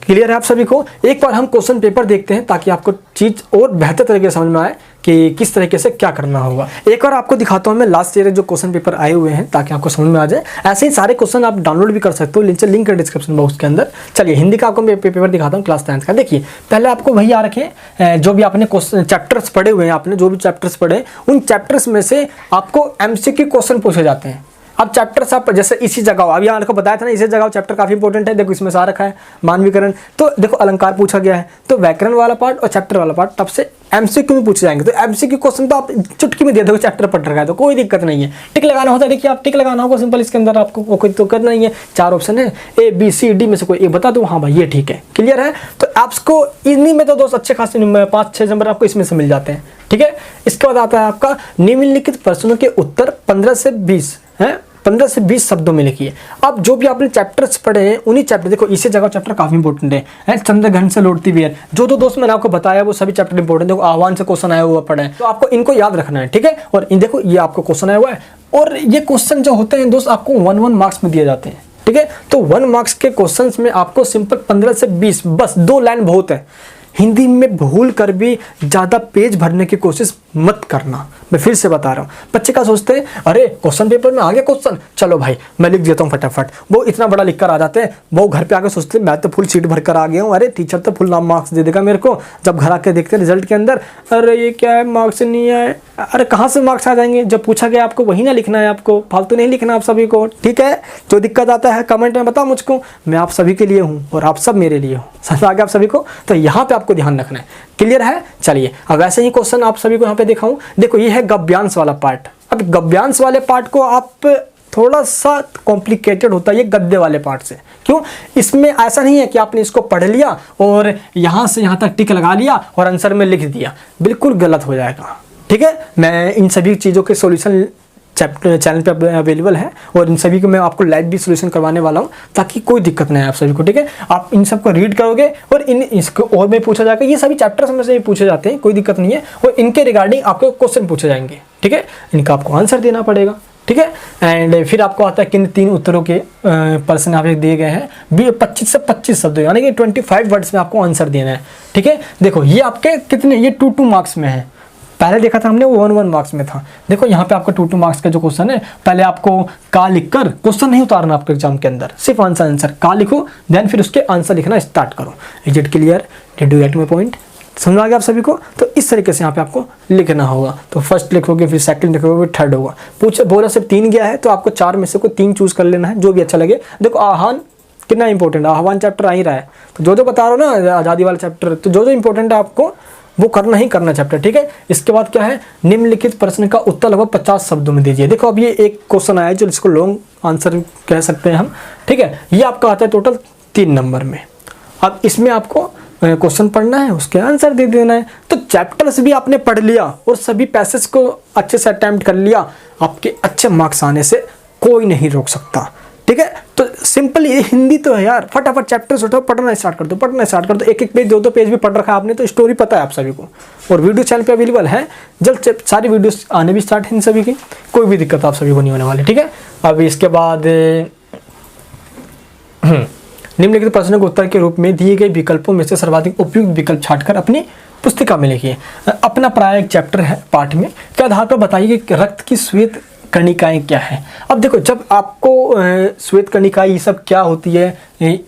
क्लियर है आप सभी को? एक बार हम क्वेश्चन पेपर देखते हैं ताकि आपको चीज़ और बेहतर तरीके से समझ में आए कि किस तरीके से क्या करना होगा। एक बार आपको दिखाता हूँ मैं लास्ट ईयर जो क्वेश्चन पेपर आए हुए हैं ताकि आपको समझ में आ जाए। ऐसे ही सारे क्वेश्चन आप डाउनलोड भी कर सकते हो, लिंक है डिस्क्रिप्शन बॉक्स के अंदर। चलिए हिंदी का आपको पेपर दिखाता हूँ क्लास 10th का। देखिए पहले आपको वही आ रखे जो भी आपने चैप्टर्स पढ़े हुए हैं, आपने जो भी चैप्टर्स पढ़े उन चैप्टर्स में से आपको एमसीक्यू क्वेश्चन पूछे जाते हैं। अब चैप्टर्स आप जैसे इसी जगह अब यहाँ आपको बताया था ना, इसी जगह चैप्टर काफी इंपॉर्टेंट है। देखो इसमें से आ रखा है मानवीकरण, तो देखो अलंकार पूछा गया है, तो व्याकरण वाला पार्ट और चैप्टर वाला पार्ट तब से एमसीक्यू में पूछे जाएंगे। तो एमसीक्यू क्वेश्चन तो आप चुटकी में दे दो, चैप्टर पढ़ रखा है तो कोई दिक्कत नहीं है। टिक लगाना होता है, देखिए आप टिक लगाना होगा सिंपल, इसके अंदर आपको वो कोई तो करना नहीं है। 4 ऑप्शन है, ए बी सी डी में से कोई एक बता दो, हाँ भाई ये ठीक है, क्लियर है। तो आपको इन्हीं में तो दोस्त अच्छे खासे 5-6 नंबर आपको इसमें से मिल जाते हैं, ठीक है। इसके बाद आता है आपका निम्नलिखित प्रश्नों के उत्तर 15 से 20 है, 15 से 20 शब्दों में लिखिए। अब जो भी आपने चैप्टर्स पढ़े हैं उन्हीं चैप्टर, देखो इसी जगह चैप्टर काफी इंपॉर्टेंट है चंद्रग्रहण से लौटती हुई है, जो दोस्त मैंने आपको बताया वो सभी चैप्टर इंपॉर्टेंट। देखो आह्वान से क्वेश्चन आया हुआ पढ़े, तो आपको इनको याद रखना है, ठीक है। और देखो ये आपको क्वेश्चन आया हुआ है, और ये क्वेश्चन जो होते हैं दोस्त आपको 1 मार्क्स में दिए जाते हैं, ठीक है। तो 1 मार्क्स के क्वेश्चन में आपको सिंपल 15 से 20, बस 2 लाइन बहुत है। हिंदी में भूल कर भी ज़्यादा पेज भरने की कोशिश मत करना, मैं फिर से बता रहा हूँ। बच्चे क्या सोचते हैं, अरे क्वेश्चन पेपर में आ गया क्वेश्चन, चलो भाई मैं लिख देता हूँ फटाफट। वो इतना बड़ा लिख कर आ जाते हैं, वो घर पे आके सोचते हैं मैं तो फुल सीट भर कर आ गया हूँ, अरे टीचर तो फुल मार्क्स दे देगा मेरे को। जब घर आके देखते हैं रिजल्ट के अंदर, अरे ये क्या है, मार्क्स नहीं आए। अरे कहाँ से मार्क्स आ जाएंगे, जब पूछा गया आपको वही ना लिखना है, आपको फालतू नहीं लिखना आप सभी को, ठीक है। जो दिक्कत आता है कमेंट में बताओ मुझको, मैं आप सभी के लिए हूँ और आप सब मेरे लिए हो, समझ आ गया आप सभी को। तो यहाँ पे आपको ध्यान रखना है, क्लियर है। चलिए अब वैसे ही क्वेश्चन आप सभी को यहाँ पे दिखाऊं। देखो ये है गव्यांश वाला पार्ट। अब गव्यांश वाले पार्ट को आप थोड़ा सा कॉम्प्लिकेटेड होता है ये गद्य वाले पार्ट से। क्यों? इसमें ऐसा नहीं है कि आपने इसको पढ़ लिया और यहाँ से यहाँ तक टिक लगा लिया और आंसर में लिख दिया, बिल्कुल गलत हो जाएगा, ठीक है। मैं इन सभी चीज़ों के सॉल्यूशन चैनल पे अवेलेबल है और इन सभी को मैं आपको लाइव भी सोल्यूशन करवाने वाला हूँ ताकि कोई दिक्कत नहीं है आप सभी को, ठीक है। आप इन सबको रीड करोगे और इसको और में पूछा जाएगा, ये सभी चैप्टर्स में से पूछे जाते हैं, कोई दिक्कत नहीं है। और इनके रिगार्डिंग आपको क्वेश्चन पूछे जाएंगे, ठीक है, इनका आपको आंसर देना पड़ेगा, ठीक है। एंड फिर आपको आता है किन 3 उत्तरों के प्रश्न यहाँ पे दिए गए हैं, 25 से 25 शब्द, यानी कि 25 वर्ड्स में आपको आंसर देना है, ठीक है। देखो ये आपके कितने, ये 2 मार्क्स में है। पहले देखा था हमने वो 1 मार्क्स में था। देखो यहाँ पे आपका 2 मार्क्स का जो क्वेश्चन है, पहले आपको का लिखकर क्वेश्चन नहीं उतारना आपके एग्जाम के अंदर, सिर्फ आंसर का लिखो, देन फिर उसके आंसर लिखना स्टार्ट करो। Is it clear? Did you get my point? समझ आ गया आप सभी को? तो इस तरीके से यहाँ पे आपको लिखना होगा। तो फर्स्ट लिखोगे, फिर सेकंड लिखोगे, फिर थर्ड होगा। बोला सिर्फ 3 गया है तो आपको 4 में से कोई 3 चूज कर लेना है, जो भी अच्छा लगे। देखो आह्वान कितना इंपॉर्टेंट है, आह्वान चैप्टर आ ही रहा है, तो जो बता रहा हूँ ना आज़ादी वाला चैप्टर, तो जो इंपॉर्टेंट है आपको वो करना ही करना चैप्टर, ठीक है। इसके बाद क्या है, निम्नलिखित प्रश्न का उत्तर लगभग 50 शब्दों में दीजिए। देखो अब ये एक क्वेश्चन आया है जो इसको लॉन्ग आंसर कह सकते हैं हम, ठीक है। ये आपका आता है टोटल 3 नंबर में। अब इसमें आपको क्वेश्चन पढ़ना है, उसके आंसर दे देना है। तो चैप्टर्स भी आपने पढ़ लिया और सभी पैसेज को अच्छे से अटेम्प्ट कर लिया, आपके अच्छे मार्क्स आने से कोई नहीं रोक सकता, ठीक है। तो सिंपल ये हिंदी तो है यार, फटाफट चैप्टर्स उठाओ, पढ़ना स्टार्ट कर दो, एक पेज 2 पेज भी पढ़ रखा है आपने तो स्टोरी पता है आप सभी को। और वीडियो चैनल पे अवेलेबल है, जल्द सारी वीडियोस आने भी स्टार्ट है इन सभी की, कोई भी दिक्कत आप सभी को नहीं होने वाली, ठीक है। अब इसके बाद निम्नलिखित प्रश्नों के उत्तर के रूप में दिए गए विकल्पों में से सर्वाधिक उपयुक्त विकल्प छांटकर अपनी पुस्तिका में लिखिए। अपना प्राय एक चैप्टर है पाठ में के आधार पर बताइए कि रक्त की श्वेत कणिकाएं क्या है। अब देखो जब आपको श्वेत कणिकाएं ये सब क्या होती है,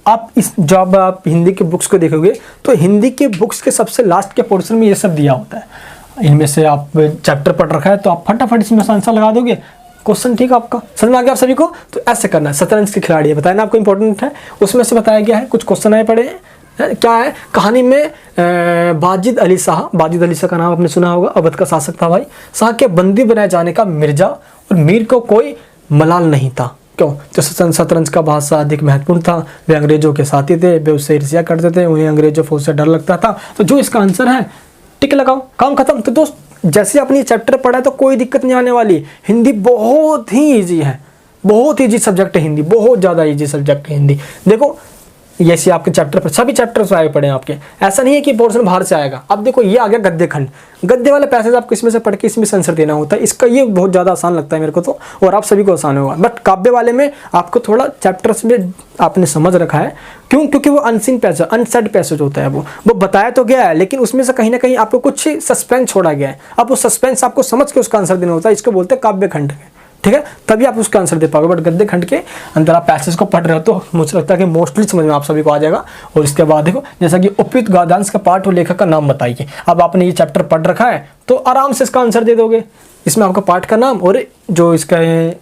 आप जब आप हिंदी के बुक्स को देखोगे तो हिंदी के बुक्स के सबसे लास्ट के पोर्शन में ये सब दिया होता है। इनमें से आप चैप्टर पढ़ रखा है तो आप फटाफट इसमें आंसर लगा दोगे, क्वेश्चन ठीक है आपका, समझ में आ गया आप सभी को। तो ऐसे करना है। शतरंज के खिलाड़ी है बताया ना आपको, इंपॉर्टेंट है, उसमें से बताया गया है, कुछ क्वेश्चन आए पड़े हैं। क्या है कहानी में बाजिद अली शाह का नाम आपने सुना होगा, अवध का शासक था भाई। शाह के बंदी बनाए जाने का मिर्जा और मीर को कोई मलाल नहीं था। क्यों? तो शतरंज का बादशाह अधिक महत्वपूर्ण था, वे अंग्रेजों के साथी थे, वे उससे ईर्ष्या करते थे, उन्हें अंग्रेजों फौज से डर लगता था। तो जो इसका आंसर है टिक लगाओ, काम खत्म। तो दोस्त जैसे अपनी चैप्टर पढ़ा है तो कोई दिक्कत नहीं आने वाली। हिंदी बहुत ही ईजी है, बहुत ईजी सब्जेक्ट है हिंदी, बहुत ज़्यादा ईजी सब्जेक्ट है हिंदी। देखो जैसे आपके चैप्टर पर सभी चैप्टर्स आए पड़े हैं आपके, ऐसा नहीं है कि पोर्शन बाहर से आएगा। अब देखो ये आ गया गद्य खंड, गद्य वाले पैसेज आपको इसमें से पढ़ के इसमें से आंसर देना होता है। इसका ये बहुत ज़्यादा आसान लगता है मेरे को तो, और आप सभी को आसान होगा। बट काव्य वाले में आपको थोड़ा चैप्टर्स में आपने समझ रखा है, क्यों? क्योंकि वो अनसीन पैसेज, अनसेड पैसेज होता है, वो बताया तो गया है लेकिन उसमें से कहीं ना कहीं आपको कुछ सस्पेंस छोड़ा गया है। अब वो सस्पेंस आपको समझ के उसका आंसर देना होता है, इसको बोलते हैं काव्य खंड, ठीक है, तभी आप उसका आंसर दे पाओगे। बट गद्य खंड के अंदर आप पैसेज को पढ़ रहे हो तो मुझे लगता है कि मोस्टली समझ में आप सभी को आ जाएगा। और इसके बाद देखो जैसा कि उपयुक्त गद्यांश का पाठ और लेखक का नाम बताइए। अब आपने ये चैप्टर पढ़ रखा है तो आराम से इसका आंसर दे दोगे। इसमें आपका पाठ का नाम और जो इसका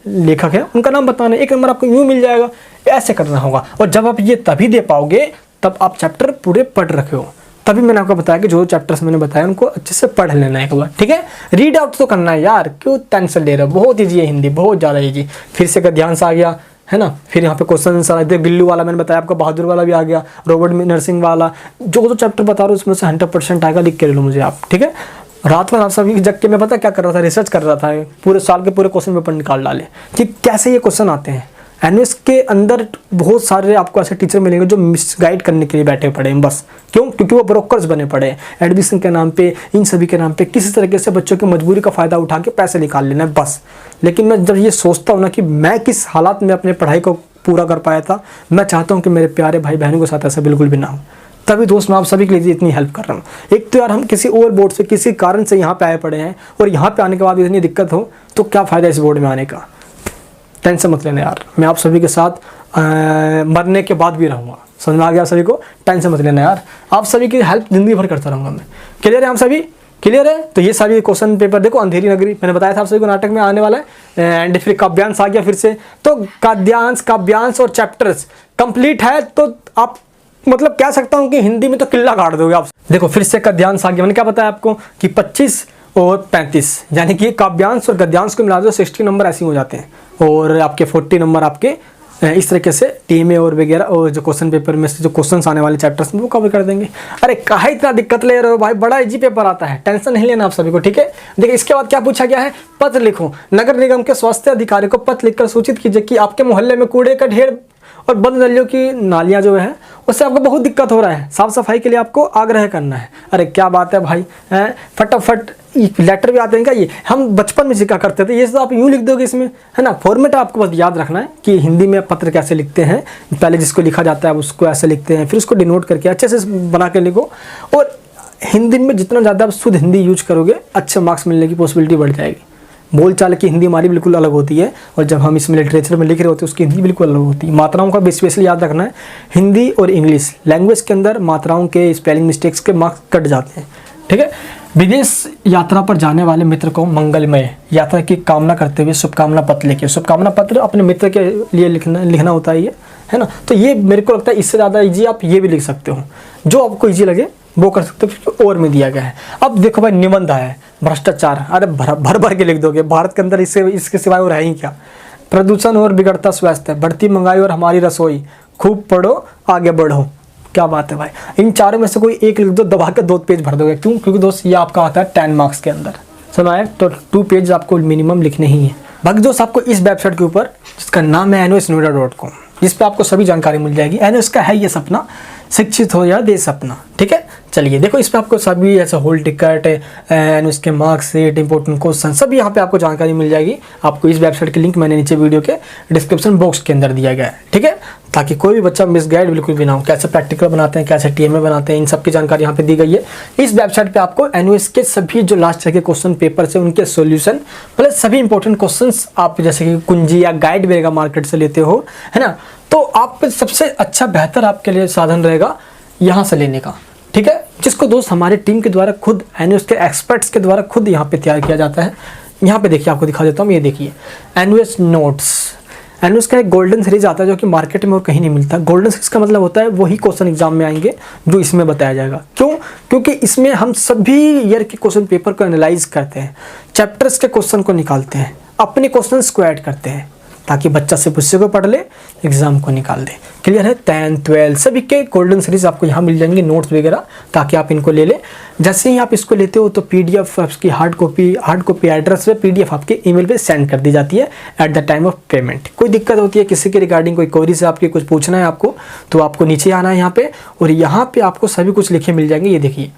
लेखक है उनका नाम बताना, 1 नंबर आपको यूँ मिल जाएगा। ऐसे करना होगा, और जब आप ये तभी दे पाओगे तब आप चैप्टर पूरे पढ़ रखे हो। तभी मैंने आपको बताया कि जो चैप्टर्स मैंने बताया उनको अच्छे से पढ़ लेना है एक बार, ठीक है। रीड आउट तो करना है यार, क्यों टेंशन ले रहे हो, बहुत ईजी है हिंदी, बहुत ज़्यादा ईजी। फिर से गद्यांश आ गया है ना, फिर यहाँ पे क्वेश्चन आ गए, बिल्लू वाला मैंने बताया आपको, बहादुर वाला भी आ गया, रॉबर्ट नर्सिंग वाला, जो चैप्टर बता रहा हूँ उसमें से 100% आएगा, लिख के ले लो मुझे आप, ठीक है। रात भर आप सभी जग के मैं पता क्या कर रहा था, रिसर्च कर रहा था, पूरे साल के पूरे क्वेश्चन पेपर निकाल डाले कि कैसे ये क्वेश्चन आते हैं। एनवीएस के अंदर बहुत सारे आपको ऐसे टीचर मिलेंगे जो मिसगाइड करने के लिए बैठे पड़े हैं बस, क्यों? क्योंकि वो ब्रोकर्स बने पड़े हैं एडमिशन के नाम पे, इन सभी के नाम पे, किसी तरीके से बच्चों की मजबूरी का फ़ायदा उठा के पैसे निकाल लेना है बस। लेकिन मैं जब ये सोचता हूँ ना कि मैं किस हालात में अपने पढ़ाई को पूरा कर पाया था, मैं चाहता हूँ कि मेरे प्यारे भाई बहनों के साथ ऐसा बिल्कुल भी ना हो। तभी दोस्त मैं आप सभी के लिए इतनी हेल्प कर रहा हूँ। एक तो यार हम किसी और बोर्ड से किसी कारण से यहाँ पे आए पड़े हैं, और यहाँ पे आने के बाद इतनी दिक्कत हो तो क्या फ़ायदा इस बोर्ड में आने का। टेंशन मत लेना यार, मैं आप सभी के साथ मरने के बाद भी रहूँगा, समझ में आ गया सभी को। टेंशन मत लेना यार, आप सभी की हेल्प जिंदगी भर करता रहूँगा मैं। क्लियर है हम सभी? क्लियर है? तो ये सभी क्वेश्चन पेपर देखो, अंधेरी नगरी मैंने बताया था आप सभी को नाटक में आने वाला है, एंड फिर काव्यांश आ गया फिर से। तो काव्यांश और चैप्टर्स कंप्लीट है तो आप मतलब कह सकता हूँ कि हिंदी में तो किल्ला गाड़ दोगे आप। देखो फिर से गद्यांश आ गया, मैंने क्या बताया आपको कि 25 और 35 यानी कि काव्यांश और गद्यांश को मिला दो 60 नंबर ऐसे हो जाते हैं, और आपके 40 नंबर आपके इस तरीके से टीम और वगैरह, और जो क्वेश्चन पेपर में से जो क्वेश्चंस आने वाले चैप्टर्स में वो कवर कर देंगे। अरे काहे इतना दिक्कत ले रहे हो भाई, बड़ा इजी पेपर आता है, टेंशन नहीं लेना आप सभी को, ठीक है। देखिए इसके बाद क्या पूछा गया है, पत्र लिखो, नगर निगम के स्वास्थ्य अधिकारी को पत्र लिखकर सूचित कीजिए कि आपके मोहल्ले में कूड़े का ढेर और बंद नलियों की नालियाँ जो है उससे आपको बहुत दिक्कत हो रहा है, साफ सफाई के लिए आपको आग्रह करना है। अरे क्या बात है भाई, फटाफट लेटर भी आते हैं क्या, ये हम बचपन में सीखा करते थे, ये तो आप यूँ लिख दोगे इसमें, है ना। फॉर्मेट आपको बस याद रखना है कि हिंदी में पत्र कैसे लिखते हैं, पहले जिसको लिखा जाता है उसको ऐसे लिखते हैं, फिर उसको डिनोट करके अच्छे से बना के लिखो। और हिंदी में जितना ज़्यादा आप शुद्ध हिंदी यूज करोगे अच्छे मार्क्स मिलने की पॉसिबिलिटी बढ़ जाएगी। बोलचाल की हिंदी हमारी बिल्कुल अलग होती है, और जब हम इसमें लिटरेचर में लिख रहे होते हैं उसकी हिंदी बिल्कुल अलग होती है। मात्राओं का भी स्पेशली याद रखना है, हिंदी और इंग्लिश लैंग्वेज के अंदर मात्राओं के स्पेलिंग मिस्टेक्स के मार्क्स कट जाते हैं, ठीक है। विदेश यात्रा पर जाने वाले मित्र को मंगलमय यात्रा की कामना करते हुए शुभकामना पत्र लिखिए। शुभकामना पत्र अपने मित्र के लिए लिखना होता है ये, है ना। तो ये मेरे को लगता है इससे ज़्यादा ईजी आप ये भी लिख सकते हो, जो आपको ईजी लगे वो कर सकते हो। और में दिया गया है। अब देखो भाई निबंध है, भ्रष्टाचार, अरे भर भर के लिख दोगे, भारत के अंदर इसके सिवाय और है ही क्या। प्रदूषण और बिगड़ता स्वास्थ्य, बढ़ती महंगाई और हमारी रसोई, खूब पढ़ो आगे बढ़ो। क्या बात है भाई, इन चारों में से कोई एक लिख दो, दबा के 2 पेज भर दोगे। क्यों? क्योंकि दोस्त ये आपका आता है 10 मार्क्स के अंदर, सुना है, तो 2 पेज आपको मिनिमम लिखने ही है। बाकी दोस्त आपको इस वेबसाइट के ऊपर जिसका नाम है NOSNOIDA.com, जिस पे आपको सभी जानकारी मिल जाएगी। NOS का है ये सपना, शिक्षित हो या देश अपना, ठीक है। चलिए देखो इस पे आपको सभी ऐसा होल टिकट, NOS के मार्कशीट, इंपॉर्टेंट क्वेश्चन सब यहाँ पे आपको जानकारी मिल जाएगी। आपको इस वेबसाइट की लिंक मैंने नीचे वीडियो के डिस्क्रिप्शन बॉक्स के अंदर दिया गया है, ठीक है, ताकि कोई भी बच्चा मिसगाइड बिल्कुल भी ना हो। कैसे प्रैक्टिकल बनाते हैं, कैसे TMA बनाते हैं, इन सब की जानकारी यहाँ पे दी गई है। इस वेबसाइट पे आपको NOS के सभी जो लास्ट ईयर के क्वेश्चन पेपर से उनके सॉल्यूशन प्लस सभी इंपॉर्टेंट क्वेश्चंस आप जैसे कि कुंजी या गाइड वगैरह मार्केट से लेते हो, है ना, तो आप सबसे अच्छा बेहतर आपके लिए साधन रहेगा यहाँ से लेने का, ठीक है, जिसको दोस्त हमारे टीम के द्वारा खुद NOS के एक्सपर्ट्स के द्वारा खुद यहाँ पे तैयार किया जाता है। यहाँ पे देखिए आपको दिखा देता हूँ, ये देखिए NOS नोट्स। NOS का एक गोल्डन सीरीज आता है जो कि मार्केट में और कहीं नहीं मिलता। गोल्डन सीरीज का मतलब होता है वही क्वेश्चन एग्जाम में आएंगे जो इसमें बताया जाएगा। क्यों? क्योंकि इसमें हम सभी ईयर के क्वेश्चन पेपर को एनालाइज करते हैं, चैप्टर्स के क्वेश्चन को निकालते हैं, अपने क्वेश्चंस को ऐड करते हैं, ताकि बच्चा सिर्फ उससे को पढ़ ले, एग्जाम को निकाल दे। क्लियर है? 10th 12 सभी के गोल्डन सीरीज आपको यहाँ मिल जाएंगे, नोट्स वगैरह, ताकि आप इनको ले लें। जैसे ही आप इसको लेते हो तो PDF आपकी हार्ड कॉपी एड्रेस पे PDF आपके ईमेल पे सेंड कर दी जाती है at the time of payment. कोई दिक्कत होती है किसी के रिगार्डिंग, कोई क्वेरी से आपके कुछ पूछना है आपको, तो आपको नीचे आना है यहाँ पे, और यहाँ पे आपको सभी कुछ लिखे मिल जाएंगे। ये देखिए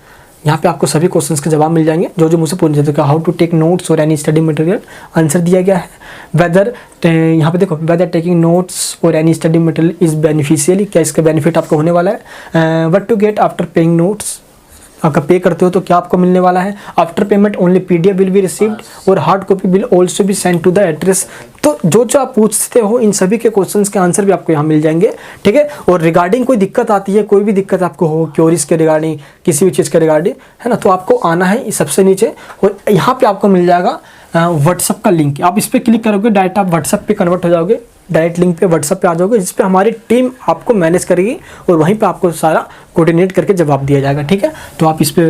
यहाँ पे आपको सभी क्वेश्चंस के जवाब मिल जाएंगे जो मुझसे पूछ रहे थे। हाउ टू टेक नोट्स और एनी स्टडी मटेरियल, आंसर दिया गया है। वेदर, यहाँ पे देखो, वेदर टेकिंग नोट्स और any study material is beneficial, क्या इसका बेनिफिट आपको होने वाला है। What to get after paying notes, अगर पे करते हो तो क्या आपको मिलने वाला है। After payment only PDF will be received और hard copy will also be send to the address. तो जो आप पूछते हो इन सभी के क्वेश्चंस के आंसर भी आपको यहाँ मिल जाएंगे, ठीक है। और रिगार्डिंग कोई दिक्कत आती है, कोई भी दिक्कत आपको हो क्योरीज के रिगार्डिंग, किसी भी चीज़ के रिगार्डिंग, है ना, तो आपको आना है सबसे नीचे, और यहाँ पे आपको मिल जाएगा व्हाट्सअप का लिंक। आप इस पर क्लिक करोगे, डायरेक्ट आप व्हाट्सअप पे कन्वर्ट हो जाओगे, डायरेक्ट लिंक पे व्हाट्सअप पे आ जाओगे, जिस पे हमारी टीम आपको मैनेज करेगी और वहीं पे आपको सारा कोऑर्डिनेट करके जवाब दिया जाएगा, ठीक है। तो आप इस पे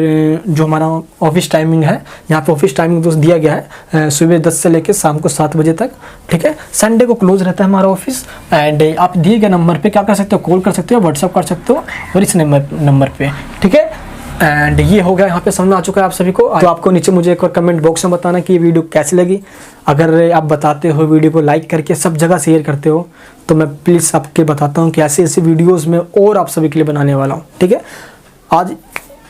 जो हमारा ऑफिस टाइमिंग है, यहाँ पे ऑफिस टाइमिंग दोस्त दिया गया है सुबह 10 से लेकर शाम को 7 बजे तक, ठीक है। संडे को क्लोज रहता है हमारा ऑफिस। एंड आप दिए गए नंबर पे क्या कर सकते हो, कॉल कर सकते हो, व्हाट्सअप कर सकते हो, और इस नंबर पे, ठीक है। एंड ये हो गया, यहाँ पे समझ में आ चुका है आप सभी को। तो आपको नीचे मुझे एक बार कमेंट बॉक्स में बताना कि ये वीडियो कैसी लगी। अगर आप बताते हो, वीडियो को लाइक करके सब जगह शेयर करते हो, तो मैं प्लीज़ आपके बताता हूँ कि ऐसे वीडियोस में और आप सभी के लिए बनाने वाला हूँ, ठीक है। आज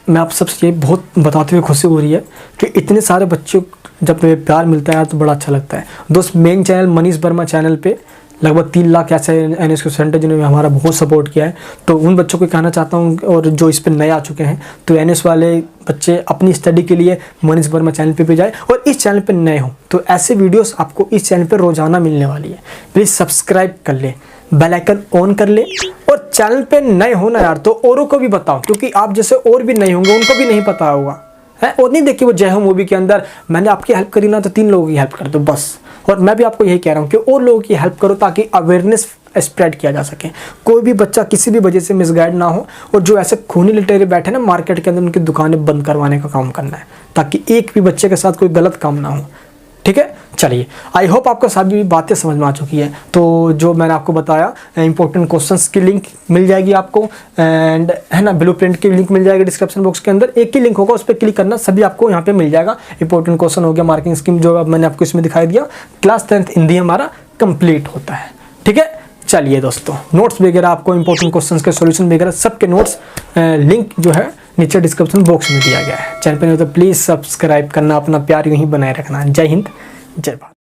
मैं आप सबसे ये बहुत बताते हुए खुशी हो रही है कि इतने सारे बच्चों जब प्यार मिलता है तो बड़ा अच्छा लगता है। दोस्त main channel Manish Verma channel पे लगभग 3 लाख ऐसे NS स्टूडेंट हैं जिन्होंने हमारा बहुत सपोर्ट किया है। तो उन बच्चों को कहना चाहता हूँ, और जो इस पर नए आ चुके हैं, तो NS वाले बच्चे अपनी स्टडी के लिए मनीष वर्मा चैनल पे भी जाए, और इस चैनल पे नए हो तो ऐसे वीडियोस आपको इस चैनल पे रोजाना मिलने वाली है। प्लीज़ सब्सक्राइब कर ले, बेल आइकन ऑन कर ले, और चैनल पे नए हो ना यार तो औरों को भी बताओ, क्योंकि आप जैसे और भी नहीं होंगे, उनको भी नहीं पता होगा है। और नहीं देखिए वो जय हो मूवी के अंदर मैंने आपकी हेल्प करी ना तो 3 लोगों की हेल्प कर दो बस। और मैं भी आपको यही कह रहा हूँ कि और लोगों की हेल्प करो ताकि अवेयरनेस स्प्रेड किया जा सके। कोई भी बच्चा किसी भी वजह से मिसगाइड ना हो, और जो ऐसे खूनी लुटेरे बैठे ना मार्केट के अंदर, उनकी दुकानें बंद करवाने का काम करना है, ताकि एक भी बच्चे के साथ कोई गलत काम ना हो, ठीक है। चलिए, आई होप आपको सभी बातें समझ में आ चुकी है। तो जो मैंने आपको बताया, इंपॉर्टेंट क्वेश्चंस की लिंक मिल जाएगी आपको, एंड है ना, ब्लूप्रिंट की लिंक मिल जाएगी डिस्क्रिप्शन बॉक्स के अंदर। एक ही लिंक होगा, उस पर क्लिक करना, सभी आपको यहाँ पे मिल जाएगा। इंपॉर्टेंट क्वेश्चन हो गया, मार्किंग स्कीम जो मैंने आपको इसमें दिखाई दिया, क्लास 10th हिंदी हमारा कंप्लीट होता है, ठीक है। चलिए दोस्तों, नोट्स वगैरह आपको इंपॉर्टेंट क्वेश्चंस के सॉल्यूशन वगैरह सबके नोट्स लिंक जो है नीचे डिस्क्रिप्शन बॉक्स में दिया गया है। चैनल पर नहीं तो प्लीज़ सब्सक्राइब करना, अपना प्यार यूं ही बनाए रखना। जय हिंद, जय भारत।